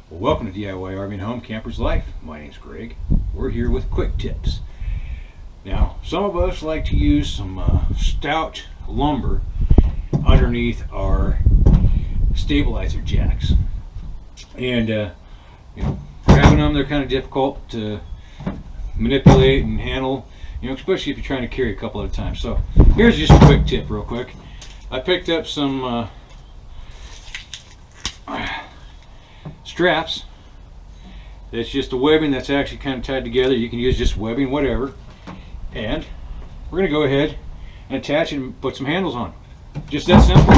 Well, welcome to DIY RV and Home Camper's Life. My name's Greg. We're here with quick tips. Now, some of us like to use some stout lumber underneath our stabilizer jacks, and grabbing them, they're kind of difficult to manipulate and handle, especially if you're trying to carry a couple at a time. So here's just a quick tip real quick. I picked up some straps. It's just a webbing that's actually kind of tied together. You can use just webbing, whatever. And we're going to go ahead and attach it and put some handles on. Just that simple.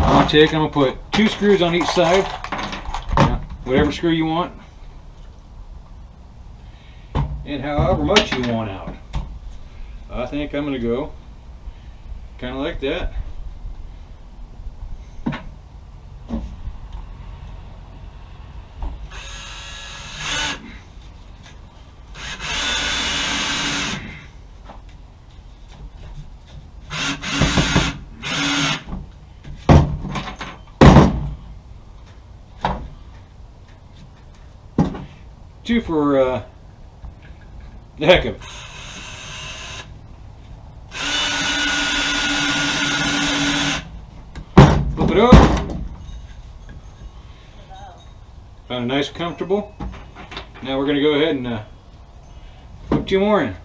I'm going to put 2 screws on each side. Whatever screw you want. And however much you want out. I think I'm going to go kind of like that. Two for the heck of it. Flip it up. Found it nice and comfortable. Now we're going to go ahead and put 2 more in.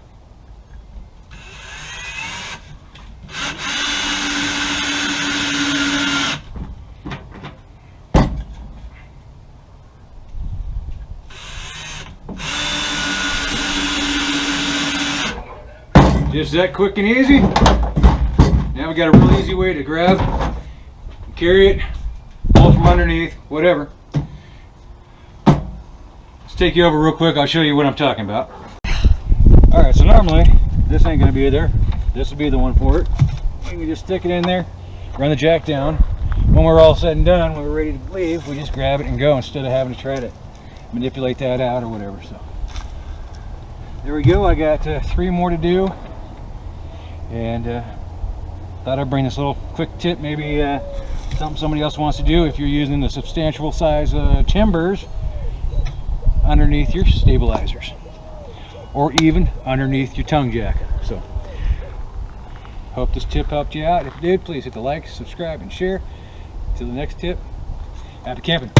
Just that quick and easy. Now we got a real easy way to grab, carry it, pull from underneath, whatever. Let's take you over real quick. I'll show you what I'm talking about. Alright, so normally this ain't going to be there. This will be the one for it. You can just stick it in there, run the jack down. When we're all said and done, when we're ready to leave, we just grab it and go instead of having to try to manipulate that out or whatever. So there we go. I got 3 more to do. And thought I'd bring this little quick tip, maybe something somebody else wants to do if you're using the substantial size timbers underneath your stabilizers, or even underneath your tongue jack. So hope this tip helped you out. If it did, please hit the like, subscribe, and share. Till the next tip, happy camping.